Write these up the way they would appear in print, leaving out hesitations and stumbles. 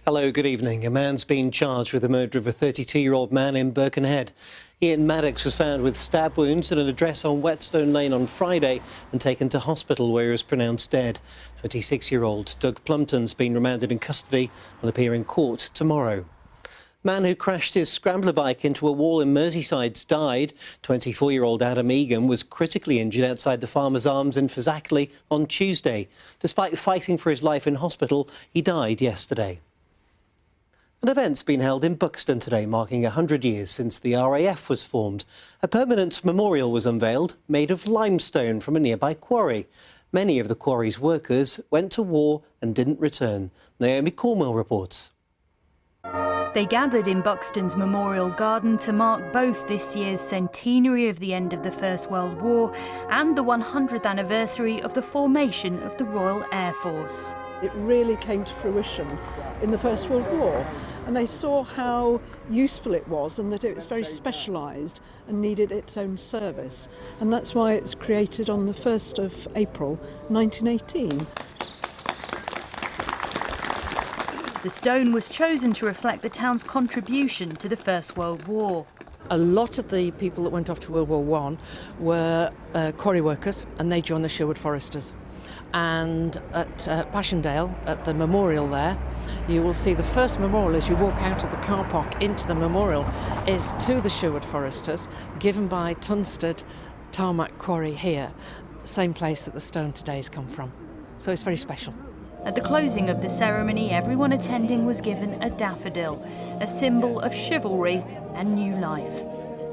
Hello, good evening. A man's been charged with the murder of a 32-year-old man in Birkenhead. Ian Maddox was found with stab wounds at an address on Whetstone Lane on Friday and taken to hospital where he was pronounced dead. 26-year-old Doug Plumpton's been remanded in custody and will appear in court tomorrow. Man who crashed his scrambler bike into a wall in Merseyside's died. 24-year-old Adam Egan was critically injured outside the Farmer's Arms in Fazakerley on Tuesday. Despite fighting for his life in hospital, he died yesterday. An event's been held in Buxton today, marking 100 years since the RAF was formed. A permanent memorial was unveiled, made of limestone from a nearby quarry. Many of the quarry's workers went to war and didn't return. Naomi Cornwell reports. They gathered in Buxton's Memorial Garden to mark both this year's centenary of the end of the First World War and the 100th anniversary of the formation of the Royal Air Force. It really came to fruition in the First World War, and they saw how useful it was and that it was very specialised and needed its own service. And that's why it's created on the 1st of April 1918. The stone was chosen to reflect the town's contribution to the First World War. A lot of the people that went off to World War I were quarry workers, and they joined the Sherwood Foresters. And at Passchendaele, at the memorial there, you will see the first memorial as you walk out of the car park into the memorial is to the Sherwood Foresters, given by Tunstead Tarmac Quarry here, same place that the stone today has come from. So it's very special. At the closing of the ceremony, everyone attending was given a daffodil, a symbol of chivalry and new life.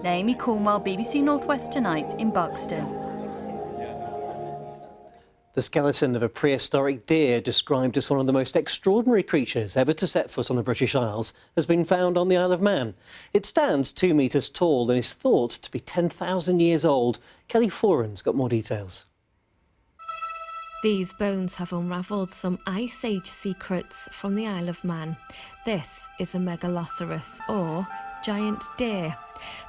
Naomi Cornwell, BBC North West Tonight in Buxton. The skeleton of a prehistoric deer, described as one of the most extraordinary creatures ever to set foot on the British Isles, has been found on the Isle of Man. It stands 2 metres tall and is thought to be 10,000 years old. Kelly Foran's got more details. These bones have unravelled some Ice Age secrets from the Isle of Man. This is a megaloceros, or giant deer.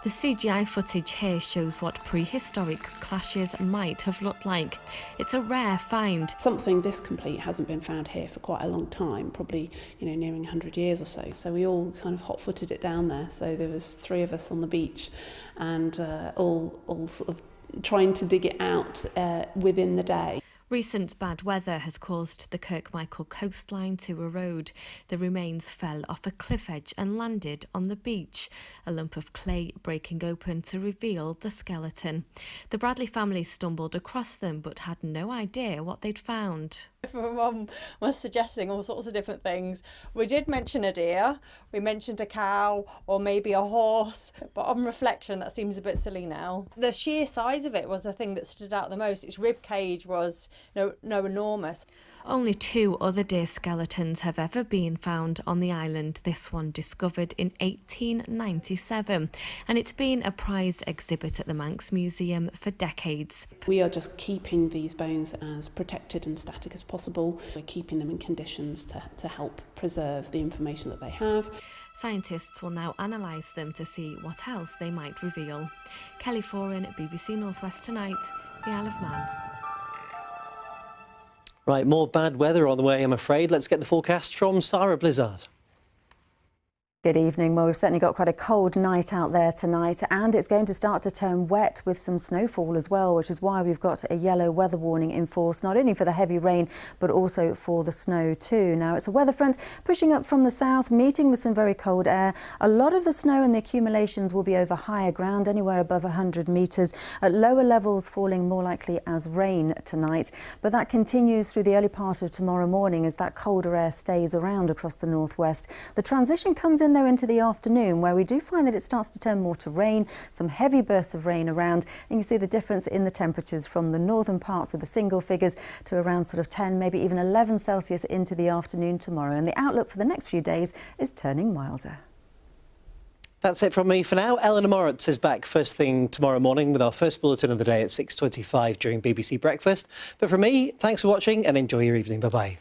The CGI footage here shows what prehistoric clashes might have looked like. It's a rare find. Something this complete hasn't been found here for quite a long time, probably nearing 100 years or so. So we all kind of hot-footed it down there. So there was 3 of us on the beach and all sort of trying to dig it out within the day. Recent bad weather has caused the Kirkmichael coastline to erode. The remains fell off a cliff edge and landed on the beach, a lump of clay breaking open to reveal the skeleton. The Bradley family stumbled across them but had no idea what they'd found. My mum was suggesting all sorts of different things. We did mention a deer, we mentioned a cow or maybe a horse, but on reflection that seems a bit silly now. The sheer size of it was the thing that stood out the most. Its rib cage was no enormous. Only 2 other deer skeletons have ever been found on the island, this one discovered in 1897, and it's been a prize exhibit at the Manx Museum for decades. We are just keeping these bones as protected and static as possible. We're keeping them in conditions to help preserve the information that they have. Scientists will now analyse them to see what else they might reveal. Kelly Foran, BBC North West Tonight, the Isle of Man. Right, more bad weather on the way, I'm afraid. Let's get the forecast from Sarah Blizzard. Good evening. Well, we've certainly got quite a cold night out there tonight, and it's going to start to turn wet with some snowfall as well, which is why we've got a yellow weather warning in force, not only for the heavy rain, but also for the snow too. Now, it's a weather front pushing up from the south, meeting with some very cold air. A lot of the snow and the accumulations will be over higher ground, anywhere above 100 metres, at lower levels falling more likely as rain tonight. But that continues through the early part of tomorrow morning as that colder air stays around across the northwest. The transition comes in though into the afternoon, where we do find that it starts to turn more to rain, some heavy bursts of rain around, and you see the difference in the temperatures from the northern parts with the single figures to around sort of 10, maybe even 11 Celsius into the afternoon tomorrow. And the outlook for the next few days is turning milder. That's it from me for now. Eleanor Moritz is back first thing tomorrow morning with our first bulletin of the day at 6:25 during BBC Breakfast. But from me, thanks for watching and enjoy your evening. Bye-bye.